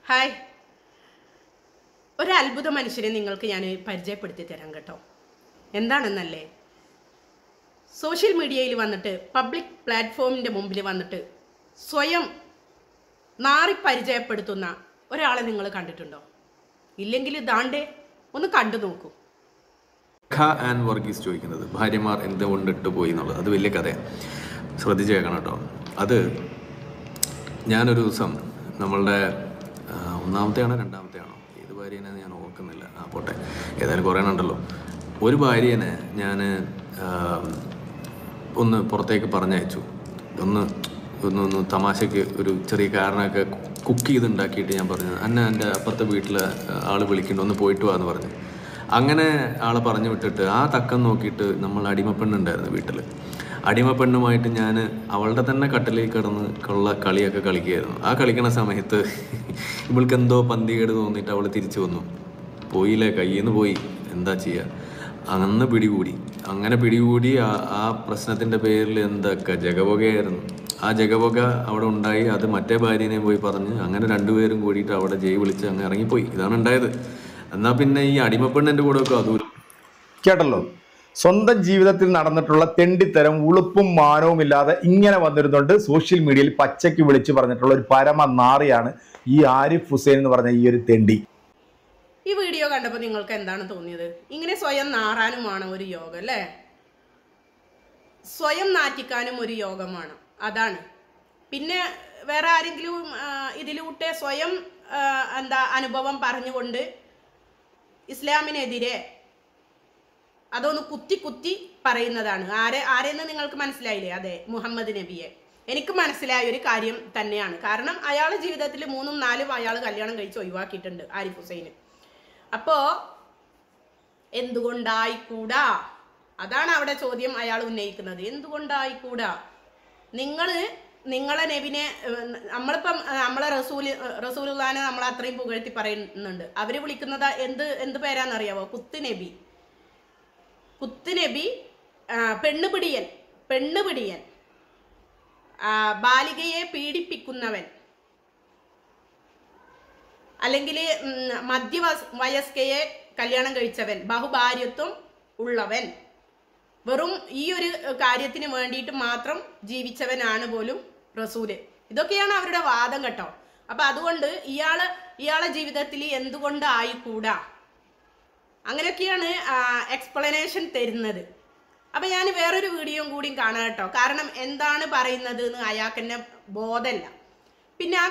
Hi, ഒരു അത്ഭുത മനുഷ്യനെ നിങ്ങൾക്ക് ഞാൻ പരിചയപ്പെടുത്തി തരാം കേട്ടോ. എന്താണെന്നല്ലേ, സോഷ്യൽ മീഡിയയിൽ വന്നിട്ട് പബ്ലിക് പ്ലാറ്റ്ഫോമിൻ്റെ മുമ്പിൽ വന്നിട്ട് സ്വയം നാറി പരിചയപ്പെടുത്തുന്ന ഒരാളെ നിങ്ങൾ കണ്ടിട്ടുണ്ടോ? ഇല്ലെങ്കിൽ ദാണ്ടേ ഒന്ന് കണ്ടു നോക്കൂ. ആൻഡ് വർഗീസ് ചോദിക്കുന്നത് ഭാര്യമാർ എന്തുകൊണ്ടിട്ട് പോയി എന്നുള്ളത്, അത് വലിയ കഥയാണ്. ശ്രദ്ധിച്ച് കേൾക്കണം കേട്ടോ. അത് ഞാനൊരു ദിവസം നമ്മളുടെ ഒന്നാമത്തെയാണോ രണ്ടാമത്തെയാണോ ഏത് ഭാര്യേനെ ഞാൻ ഓർക്കുന്നില്ല, പോട്ടെ, ഏതായാലും കുറേ ഉണ്ടല്ലോ. ഒരു ഭാര്യേനെ ഞാൻ ഒന്ന് പുറത്തേക്ക് പറഞ്ഞയച്ചു. ഒന്ന് തമാശയ്ക്ക് ഒരു ചെറിയ കാരണമൊക്കെ കുക്ക് ചെയ്തുണ്ടാക്കിയിട്ട് ഞാൻ പറഞ്ഞു, എൻ്റെ അപ്പുറത്തെ വീട്ടിൽ ആൾ വിളിക്കുന്നുണ്ട്, ഒന്ന് പോയിട്ട് വാ എന്ന് പറഞ്ഞു. അങ്ങനെ ആളെ പറഞ്ഞു വിട്ടിട്ട് ആ തക്കം നോക്കിയിട്ട് നമ്മൾ അടിമപ്പെണ്ണുണ്ടായിരുന്നു വീട്ടിൽ. അടിമപ്പെണ്ണുമായിട്ട് ഞാൻ അവളുടെ തന്നെ കട്ടിലേക്ക് കിടന്ന് കളിയൊക്കെ കളിക്കുകയായിരുന്നു. ആ കളിക്കണ സമയത്ത് ഇവൾക്ക് എന്തോ പന്തികേട് തോന്നിയിട്ട് അവൾ തിരിച്ചു വന്നു. പോയില്ലേ, കയ്യിൽ നിന്ന് പോയി, എന്താ ചെയ്യുക. അന്ന് പിടികൂടി. അങ്ങനെ പിടികൂടി ആ പ്രശ്നത്തിൻ്റെ പേരിൽ എന്തൊക്കെ ജഗപുകയായിരുന്നു. ആ ജഗപുക അവിടെ ഉണ്ടായി. അത് മറ്റേ ഭാര്യനെയും പോയി പറഞ്ഞ് അങ്ങനെ രണ്ടുപേരും കൂടിയിട്ട് അവിടെ ജയ് വിളിച്ച് അങ്ങ് ഇറങ്ങിപ്പോയി. ഇതാണ് ഉണ്ടായത്. എന്നാൽ പിന്നെ ഈ അടിമപ്പെണ്ണിൻ്റെ കൂടെ ഒക്കെ അതും കേട്ടല്ലോ. സ്വന്തം ജീവിതത്തിൽ നടന്നിട്ടുള്ള തെണ്ടിത്തരം ഉളുപ്പും മാനവും ഇല്ലാതെ ഇങ്ങനെ വന്നിരുന്നുണ്ട് സോഷ്യൽ മീഡിയയിൽ പച്ചയ്ക്ക് വിളിച്ചു പറഞ്ഞിട്ടുള്ള ഒരു പരമ നാറിയാണ് ഈ ആരിഫ് ഹുസൈൻ എന്ന് പറഞ്ഞ ഈ ഒരു തെണ്ടി. ഈ വീഡിയോ കണ്ടപ്പോൾ നിങ്ങൾക്ക് എന്താണ് തോന്നിയത്? ഇങ്ങനെ സ്വയം നാറാനുമാണ് ഒരു യോഗം അല്ലേ? സ്വയം നാറ്റിക്കാനും ഒരു യോഗമാണ്, അതാണ്. പിന്നെ വേറെ ആരെങ്കിലും ഇതിലൂടെ സ്വയം അനുഭവം പറഞ്ഞുകൊണ്ട് ഇസ്ലാമിനെതിരെ അതൊന്ന് കുത്തി പറയുന്നതാണ്. ആരെന്ന് നിങ്ങൾക്ക് മനസ്സിലായില്ലേ? അതെ, മുഹമ്മദ് നബിയെ. എനിക്ക് മനസ്സിലായ ഒരു കാര്യം തന്നെയാണ്. കാരണം അയാളുടെ ജീവിതത്തിൽ 3ഉം 4ഉം അയാൾ കല്യാണം കഴിച്ച് ഒഴിവാക്കിയിട്ടുണ്ട്, ആരിഫ് ഹുസൈൻ. അപ്പോൾ എന്തുകൊണ്ടായിക്കൂടാ? അതാണ് അവിടെ ചോദ്യം അയാൾ ഉന്നയിക്കുന്നത്. എന്തുകൊണ്ടായിക്കൂടാ? നിങ്ങളെ നബിനെ നമ്മളെ റസൂലുള്ളാനെ നമ്മൾ അത്രയും പുകഴ്ത്തി പറയുന്നുണ്ട്. അവര് വിളിക്കുന്നത് എന്ത് പേരാന്നറിയാവോ? കുത്തുനബി. പെണ്ണുപിടിയൻ, ബാലികയെ പീഡിപ്പിക്കുന്നവൻ, അല്ലെങ്കിൽ മധ്യവയസ്കയെ കല്യാണം കഴിച്ചവൻ, ബഹുഭാര്യത്വം ഉള്ളവൻ, വെറും ഈ ഒരു കാര്യത്തിന് വേണ്ടിയിട്ട് മാത്രം ജീവിച്ചവനാണ് പോലും റസൂല്. ഇതൊക്കെയാണ് അവരുടെ വാദം കേട്ടോ. അപ്പൊ അതുകൊണ്ട് ഇയാളെ ജീവിതത്തിൽ എന്തുകൊണ്ട് ആയിക്കൂടാ, അങ്ങനെയൊക്കെയാണ് എക്സ്പ്ലനേഷൻ തരുന്നത്. അപ്പൊ ഞാൻ വേറൊരു വീഡിയോയും കൂടിയും കാണാം കേട്ടോ. കാരണം എന്താണ് പറയുന്നത് എന്ന് അയാൾക്ക് തന്നെ ബോധമല്ല. പിന്നെ ആ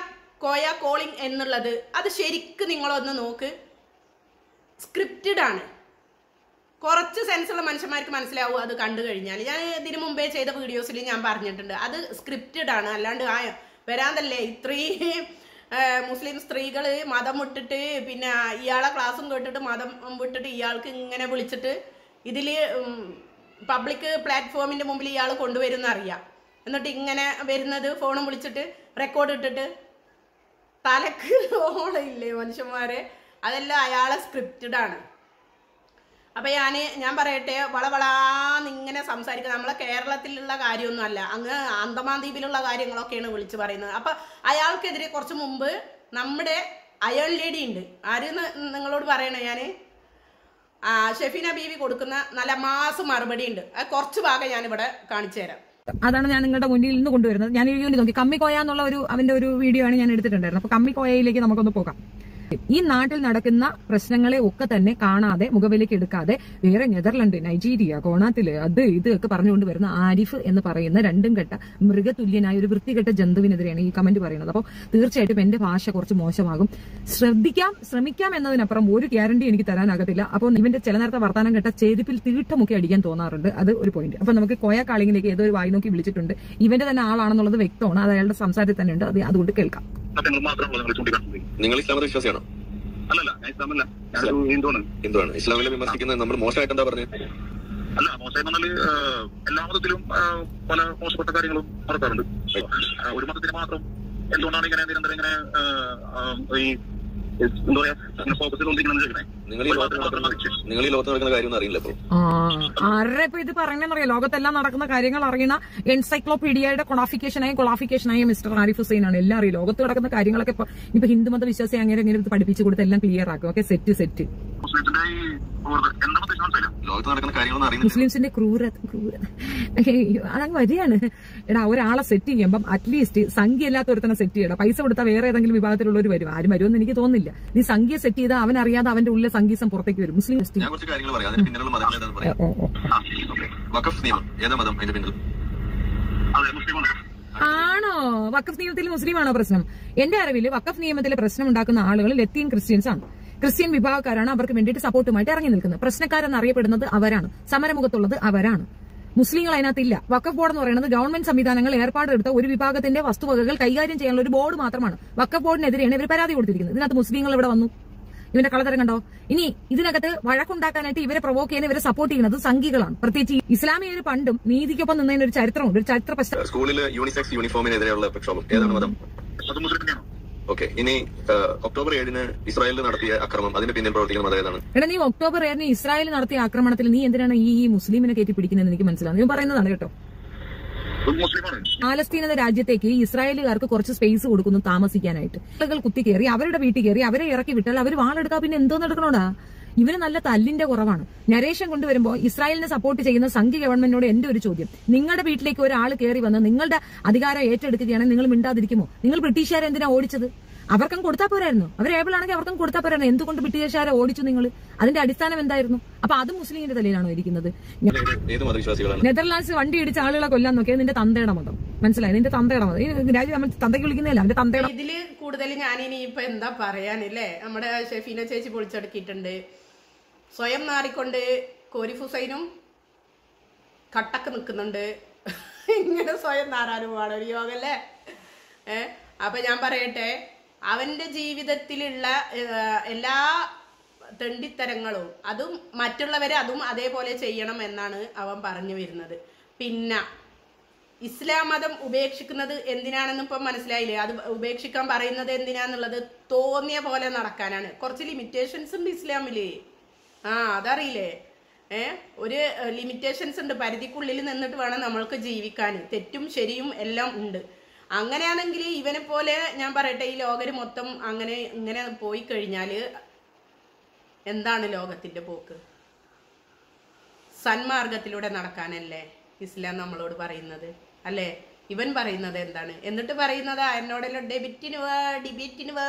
കോയ കോളിംഗ് എന്നുള്ളത് അത് ശരിക്കും നിങ്ങളൊന്ന് നോക്ക്. സ്ക്രിപ്റ്റഡ് ആണ്. കുറച്ച് സെൻസുള്ള മനുഷ്യന്മാർക്ക് മനസ്സിലാവും അത് കണ്ടു കഴിഞ്ഞാൽ. ഞാൻ ഇതിനു മുമ്പേ ചെയ്ത വീഡിയോസിൽ ഞാൻ പറഞ്ഞിട്ടുണ്ട്, അത് സ്ക്രിപ്റ്റഡ് ആണ്. അല്ലാണ്ട് വരാന്തല്ലേ ഇത്രയും മുസ്ലിം സ്ത്രീകൾ മതം വിട്ടിട്ട് പിന്നെ ഇയാളെ ക്ലാസ്സും കേട്ടിട്ട് മതം വിട്ടിട്ട് ഇയാൾക്ക് ഇങ്ങനെ വിളിച്ചിട്ട് ഇതിൽ പബ്ലിക് പ്ലാറ്റ്ഫോമിൻ്റെ മുമ്പിൽ ഇയാൾ കൊണ്ടുവരുന്ന അറിയാം. എന്നിട്ട് ഇങ്ങനെ വരുന്നത് ഫോണും വിളിച്ചിട്ട് റെക്കോർഡ് ഇട്ടിട്ട് തലക്ക് ഓളയില്ലേ മനുഷ്യന്മാരെ, അതെല്ലാം അയാളെ സ്ക്രിപ്റ്റഡ് ആണ്. അപ്പം ഞാൻ പറയട്ടെ, വളവളാന്നിങ്ങനെ സംസാരിക്കുക. നമ്മളെ കേരളത്തിലുള്ള കാര്യമൊന്നും അല്ല, അങ്ങ് അന്തമാൻ ദ്വീപിലുള്ള കാര്യങ്ങളൊക്കെയാണ് വിളിച്ച് പറയുന്നത്. അപ്പം അയാൾക്കെതിരെ കുറച്ച് മുമ്പ് നമ്മുടെ അയൺ ലേഡി ഉണ്ട്. ആരെന്ന് നിങ്ങളോട് പറയണേ, ഞാൻ ഷെഫീന ബീവി കൊടുക്കുന്ന നല്ല മാസം മറുപടി ഉണ്ട്. അത് കുറച്ച് ഭാഗം ഞാനിവിടെ കാണിച്ചു തരാം. അതാണ് ഞാൻ നിങ്ങളുടെ മുന്നിൽ നിന്ന് കൊണ്ടുവരുന്നത്. ഞാൻ ഈ നോക്കി കമ്മിക്കോയ എന്നുള്ള അവന്റെ ഒരു വീഡിയോ ആണ് ഞാൻ എടുത്തിട്ടുണ്ടായിരുന്നത്. അപ്പൊ കമ്മിക്കോയയിലേക്ക് നമുക്കൊന്ന് പോകാം. ഈ നാട്ടിൽ നടക്കുന്ന പ്രശ്നങ്ങളെ ഒക്കെ തന്നെ കാണാതെ മുഖവിലേക്ക് എടുക്കാതെ വേറെ നെതർലൻഡ്, നൈജീരിയ, കോണാത്തില് അത് ഇത് ഒക്കെ പറഞ്ഞുകൊണ്ട് വരുന്ന ആരിഫ് എന്ന് പറയുന്ന രണ്ടും കെട്ട മൃഗതുല്യനായ ഒരു വൃത്തികെട്ട ജന്തുവിനെതിരെയാണ് ഈ കമന്റ് പറയുന്നത്. അപ്പോൾ തീർച്ചയായിട്ടും എന്റെ ഭാഷ കുറച്ച് മോശമാകും. ശ്രമിക്കാം എന്നതിനപ്പുറം ഒരു ഗ്യാരണ്ടി എനിക്ക് തരാനാകത്തില്ല. അപ്പോൾ ഇവന്റെ ചില നേരത്തെ വർത്താനം കേട്ട ചെരുപ്പിൽ തീട്ടമൊക്കെ അടിക്കാൻ തോന്നാറുണ്ട്. അത് ഒരു പോയിന്റ്. അപ്പൊ നമുക്ക് കോയ കാളിങ്ങിലേക്ക് ഏതോ ഒരു വായി നോക്കി വിളിച്ചിട്ടുണ്ട്. ഇവന്റെ തന്നെ ആളാണെന്നുള്ളത് വ്യക്തമാണ്. അത് അയാളുടെ സംസാരത്തിൽ തന്നെ ഉണ്ട്. അതുകൊണ്ട് കേൾക്കാം. നിങ്ങൾ ഇസ്ലാമിക വിശ്വാസിയാണോ? അല്ലല്ല, ഞാൻ ഇസ്ലാമല്ല, ഞാനൊരു ഹിന്ദുവാണ്. ഇസ്ലാമിലെ വിമർശിക്കുന്നത് നമ്മൾ മോശമായിട്ട് എന്താ പറഞ്ഞത്? അല്ല, മോശം പറഞ്ഞാല് എല്ലാ മതത്തിലും പല മോശപ്പെട്ട കാര്യങ്ങളും നടക്കാറുണ്ട്. ഒരു മതത്തിന് മാത്രം എന്തുകൊണ്ടാണ് ഇങ്ങനെ നിരന്തരം ഇങ്ങനെ ഈ എന്താ പറയാ ഫോക്കസ് ചെയ്തുകൊണ്ടിരിക്കണം ചോദിക്കണേ. നിങ്ങൾ ഈ ലോകത്ത് നടക്കുന്ന കാര്യം ഒന്നും അറിയില്ല. ആരുടെ ഇപ്പൊ ഇത് പറയുന്നറിയാം? ലോകത്തെല്ലാം നടക്കുന്ന കാര്യങ്ങൾ അറിയുന്ന എൻസൈക്ലോപീഡിയയുടെ കൊളാഫിക്കേഷനായ മിസ്റ്റർ ആരിഫ് ഹുസൈൻ ആണ്. എല്ലാം അറിയും. ലോകത്ത് നടക്കുന്ന കാര്യങ്ങളൊക്കെ ഇപ്പൊ ഹിന്ദുമത വിശ്വാസി അങ്ങനെ ഇത് പഠിപ്പിച്ചു കൊടുത്ത് എല്ലാം ക്ലിയർ ആക്കും. Okay, set. മുസ്ലിംസിന്റെ ക്രൂരത അതങ്ങ് വരികയാണ്. എടാ, ഒരാളെ സെറ്റ് ചെയ്യുമ്പം അറ്റ്ലീസ്റ്റ് സംഖ്യ അല്ലാത്ത ഒരുത്തന്നെ സെറ്റ് ചെയ്യണം. പൈസ കൊടുത്താൽ വേറെ ഏതെങ്കിലും വിഭാഗത്തിലുള്ളവർ വരും. ആരും വരുമെന്ന് എനിക്ക് തോന്നുന്നില്ല. നീ സംഖ്യ സെറ്റ് ചെയ്താൽ അവൻ അറിയാതെ അവന്റെ ഉള്ളിലെ സംഗീസം പുറത്തേക്ക് വരും. മുസ്ലിം ആണോ? വഖഫ് നിയമത്തിൽ മുസ്ലിമാണോ പ്രശ്നം? എന്റെ അറിവിൽ വഖഫ് നിയമത്തിലെ പ്രശ്നം ഉണ്ടാക്കുന്ന ആളുകൾ ലത്തീൻ ക്രിസ്ത്യൻസ് ആണ്. ക്രിസ്ത്യൻ വിഭാഗക്കാരാണ് അവർക്ക് വേണ്ടിയിട്ട് സപ്പോർട്ടുമായിട്ട് ഇറങ്ങി നിൽക്കുന്നത്. പ്രശ്നക്കാരെന്ന് അറിയപ്പെടുന്നത് അവരാണ്. സമരമുഖത്തുള്ളത് അവരാണ്. മുസ്ലിങ്ങൾ അതിനകത്തില്ല. വഖഫ് ബോർഡ് എന്ന് പറയുന്നത് ഗവൺമെന്റ് സംവിധാനങ്ങൾ ഏർപ്പാടെടുത്ത ഒരു വിഭാഗത്തിന്റെ വസ്തുവകകൾ കൈകാര്യം ചെയ്യാനുള്ള ഒരു ബോർഡ് മാത്രമാണ്. വഖഫ് ബോർഡിനെതിരെയാണ് ഇവർ പരാതി കൊടുത്തിരിക്കുന്നത്. ഇതിനകത്ത് മുസ്ലിങ്ങൾ ഇവിടെ വന്നു. ഇവന്റെ കളതരം കണ്ടോ? ഇനി ഇതിനകത്ത് വഴക്കുണ്ടാക്കാനായിട്ട് ഇവരെ പ്രൊവോക്ക് ചെയ്യാൻ ഇവരെ സപ്പോർട്ട് ചെയ്യുന്നത് സംഘികളാണ്. പ്രത്യേകിച്ച് ഇസ്ലാമിയർ പണ്ടും നീതിക്കൊപ്പം നിന്നതിന് ഒരു ചരിത്രമുണ്ട്. ഒരു ചരിത്ര പശ്ചാത്തലം. സ്കൂളിൽ യൂണിസെക്സ് യൂണിഫോമിനെതിരെയുള്ള പ്രക്ഷോഭം ഏതാണ് മതം? ഓക്കെ, ഇനി ഒക്ടോബർ 7 ഇസ്രായേലിൽ നടത്തിയ ആക്രമണം, അതിന്റെ പിന്നിൽ പ്രവർത്തിക്കുന്ന മതം ഏതാണ്? എടാ, നീ ഒക്ടോബർ 7 ഇസ്രായേലിൽ നടത്തിയ ആക്രമണത്തിൽ നീ എന്തിനാണ് ഈ മുസ്ലിമിനെ കയറ്റി പിടിക്കുന്നത്? എനിക്ക് മനസ്സിലാവും. നീ പറയുന്നതാണ് കേട്ടോ. പാലസ്തീൻ എന്ന രാജ്യത്തേക്ക് ഇസ്രായേലുകാർക്ക് കുറച്ച് സ്പേസ് കൊടുക്കുന്നു താമസിക്കാനായിട്ട്. ആളുകൾ കുത്തിക്കയറി അവരുടെ വീട്ടിൽ കയറി അവരെ ഇറക്കി വിട്ടാൽ അവർ വാളെടുത്താൽ പിന്നെ എന്തോന്ന് എടുക്കണോടാ? ഇവന് നല്ല തല്ലിന്റെ കുറവാണ്. നരേഷൻ കൊണ്ടുവരുമ്പോൾ ഇസ്രായേലിനെ സപ്പോർട്ട് ചെയ്യുന്ന സംഘി ഗവൺമെന്റിനോട് എന്റെ ഒരു ചോദ്യം, നിങ്ങളുടെ വീട്ടിലേക്ക് ഒരാൾ കയറി വന്ന് നിങ്ങളുടെ അധികാരം ഏറ്റെടുക്കുകയാണെങ്കിൽ നിങ്ങൾ മിണ്ടാതിരിക്കുമോ? നിങ്ങൾ ബ്രിട്ടീഷുകാരെ എന്തിനാ ഓടിച്ചത്? അവർക്കും കൊടുത്താൽ പോരായിരുന്നു. അവർ ഏബിൾ ആണെങ്കിൽ അവർക്കും കൊടുത്താൽ പോരായിരുന്നു. എന്തുകൊണ്ട് ബ്രിട്ടീഷുകാരെ ഓടിച്ചു നിങ്ങൾ? അതിന്റെ അടിസ്ഥാനം എന്തായിരുന്നു? അപ്പൊ അത് മുസ്ലിമിന്റെ തലയിലാണോ ഇരിക്കുന്നത്? നെതർലാൻഡ്സ് വണ്ടി ഇടിച്ച ആളുകളെ കൊല്ലാൻ നോക്കിയത് നിന്റെ തന്തയുടെ മതം. മനസ്സിലായി? നിന്റെ തന്തയുടെ മതം. ഈ രാജ്യം നമ്മൾ തന്തയ്ക്ക് വിളിക്കുന്നില്ല, അവന്റെ തന്തയുടെ. ഇതില് കൂടുതൽ ഞാനിനി ഇപ്പൊ എന്താ പറയാനില്ലേ? നമ്മുടെ ഷെഫീന ചേച്ചി പൊളിച്ചെടുക്കിയിട്ടുണ്ട്. സ്വയം നാറിക്കൊണ്ട് കോരിഫ് ഹുസൈനും കട്ടക്ക് നിൽക്കുന്നുണ്ട്. ഇങ്ങനെ സ്വയം നാറാനും വേണം ഒരു യോഗല്ലേ? അപ്പൊ ഞാൻ പറയട്ടെ, അവന്റെ ജീവിതത്തിലുള്ള എല്ലാ തെണ്ടിത്തരങ്ങളും അതും മറ്റുള്ളവരെ അതും അതേപോലെ ചെയ്യണം എന്നാണ് അവൻ പറഞ്ഞു വരുന്നത്. പിന്നെ ഇസ്ലാം മതം ഉപേക്ഷിക്കുന്നത് എന്തിനാണെന്ന് ഇപ്പം മനസ്സിലായില്ലേ? അത് ഉപേക്ഷിക്കാൻ പറയുന്നത് എന്തിനാന്നുള്ളത് തോന്നിയ പോലെ നടക്കാനാണ്. കുറച്ച് ലിമിറ്റേഷൻസ് ഉണ്ട് ഇസ്ലാമില്. അതറിയില്ലേ? ഒരു ലിമിറ്റേഷൻസ് ഉണ്ട്. പരിധിക്കുള്ളിൽ നിന്നിട്ട് വേണം നമ്മൾക്ക് ജീവിക്കാൻ. തെറ്റും ശരിയും എല്ലാം ഉണ്ട്. അങ്ങനെയാണെങ്കിൽ ഇവനെ പോലെ ഞാൻ പറയട്ടെ, ഈ ലോകര് മൊത്തം അങ്ങനെ ഇങ്ങനെ പോയി കഴിഞ്ഞാല് എന്താണ് ലോകത്തിന്റെ പോക്ക്? സന്മാർഗത്തിലൂടെ നടക്കാനല്ലേ ഇസ്ലാം നമ്മളോട് പറയുന്നത്, അല്ലേ? ഇവൻ പറയുന്നത് എന്താണ്? എന്നിട്ട് പറയുന്നതാ എന്നോടെല്ലാം ഡിബേറ്റിന് വാ.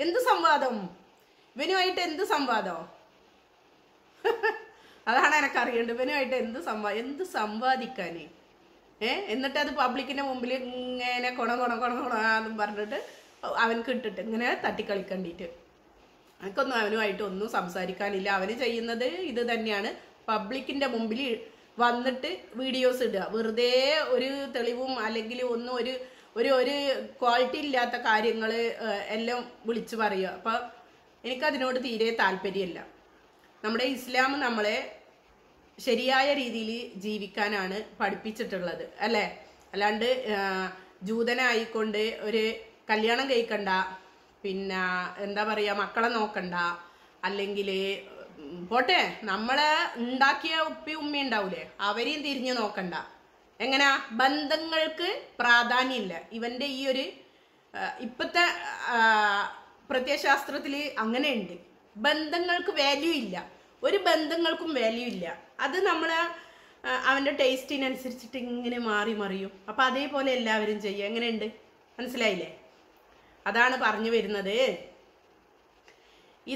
എന്ത് സംവാദം? ഇവനുമായിട്ട് എന്ത് സംവാദം? അതാണ് എനക്കറിയേണ്ടത്. ഇവനുമായിട്ട് എന്ത് സംവാദിക്കാന്? എന്നിട്ട് അത് പബ്ലിക്കിന്റെ മുമ്പിൽ ഇങ്ങനെ കൊണന്നും പറഞ്ഞിട്ട് അവൻക്ക് ഇട്ടിട്ട് ഇങ്ങനെ തട്ടിക്കളിക്കണ്ടിട്ട്. എനിക്കൊന്നും അവനുമായിട്ട് ഒന്നും സംസാരിക്കാനില്ല. അവന് ചെയ്യുന്നത് ഇത് തന്നെയാണ്. പബ്ലിക്കിന്റെ മുമ്പിൽ വന്നിട്ട് വീഡിയോസ് ഇടുക, വെറുതെ ഒരു തെളിവും അല്ലെങ്കിൽ ഒന്നും ഒരു ക്വാളിറ്റി ഇല്ലാത്ത കാര്യങ്ങൾ എല്ലാം വിളിച്ചു പറയുക. അപ്പം എനിക്കതിനോട് തീരെ താല്പര്യമില്ല. നമ്മുടെ ഇസ്ലാം നമ്മളെ ശരിയായ രീതിയിൽ ജീവിക്കാനാണ് പഠിപ്പിച്ചിട്ടുള്ളത്, അല്ലേ? അല്ലാണ്ട് ജൂതനായിക്കൊണ്ട് ഒരു കല്യാണം കഴിക്കണ്ട, പിന്നെ എന്താ പറയുക, മക്കളെ നോക്കണ്ട, അല്ലെങ്കിൽ പോട്ടെ നമ്മളെ ഉണ്ടാക്കിയ ഉപ്പി ഉമ്മി ഉണ്ടാവൂലേ, അവരെയും തിരിഞ്ഞു നോക്കണ്ട. എങ്ങനാ? ബന്ധങ്ങൾക്ക് പ്രാധാന്യമില്ല. ഇവന്റെ ഈ ഒരു ഇപ്പോഴത്തെ പ്രത്യയശാസ്ത്രത്തിൽ അങ്ങനെയുണ്ട്. ബന്ധങ്ങൾക്ക് വാല്യൂ ഇല്ല. ഒരു ബന്ധങ്ങൾക്കും വാല്യൂ ഇല്ല. അത് നമ്മളെ അവന്റെ ടേസ്റ്റിനനുസരിച്ചിട്ട് ഇങ്ങനെ മറിയും. അപ്പൊ അതേപോലെ എല്ലാവരും ചെയ്യുക. എങ്ങനെയുണ്ട്? മനസ്സിലായില്ലേ? അതാണ് പറഞ്ഞു വരുന്നത്.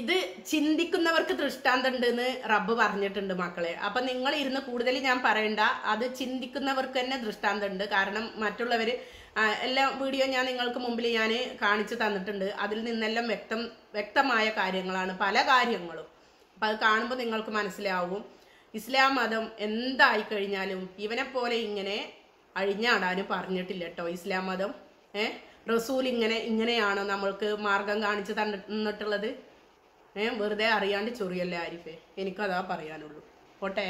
ഇത് ചിന്തിക്കുന്നവർക്ക് ദൃഷ്ടാന്തം ഉണ്ടെന്ന് റബ്ബ് പറഞ്ഞിട്ടുണ്ട് മക്കളെ. അപ്പൊ നിങ്ങൾ ഇരുന്ന് കൂടുതൽ ഞാൻ പറയണ്ട. അത് ചിന്തിക്കുന്നവർക്ക് തന്നെ ദൃഷ്ടാന്തം ഉണ്ട്. കാരണം മറ്റുള്ളവര് എല്ലാ വീഡിയോ ഞാൻ നിങ്ങൾക്ക് മുമ്പിൽ ഞാൻ കാണിച്ചു തന്നിട്ടുണ്ട്. അതിൽ നിന്നെല്ലാം വ്യക്തമായ കാര്യങ്ങളാണ് പല കാര്യങ്ങളും. അപ്പം അത് കാണുമ്പോൾ നിങ്ങൾക്ക് മനസ്സിലാവും. ഇസ്ലാം മതം എന്തായി കഴിഞ്ഞാലും ഇവനെ പോലെ ഇങ്ങനെ അഴിഞ്ഞാടാനും പറഞ്ഞിട്ടില്ല കേട്ടോ ഇസ്ലാം മതം. റസൂൽ ഇങ്ങനെയാണോ നമ്മൾക്ക് മാർഗം കാണിച്ചു തന്നിട്ടുള്ളത്? വെറുതെ അറിയാണ്ട് ചൊറിയല്ലേ ആരിഫേ? എനിക്കതാ പറയാനുള്ളൂ. പോട്ടെ.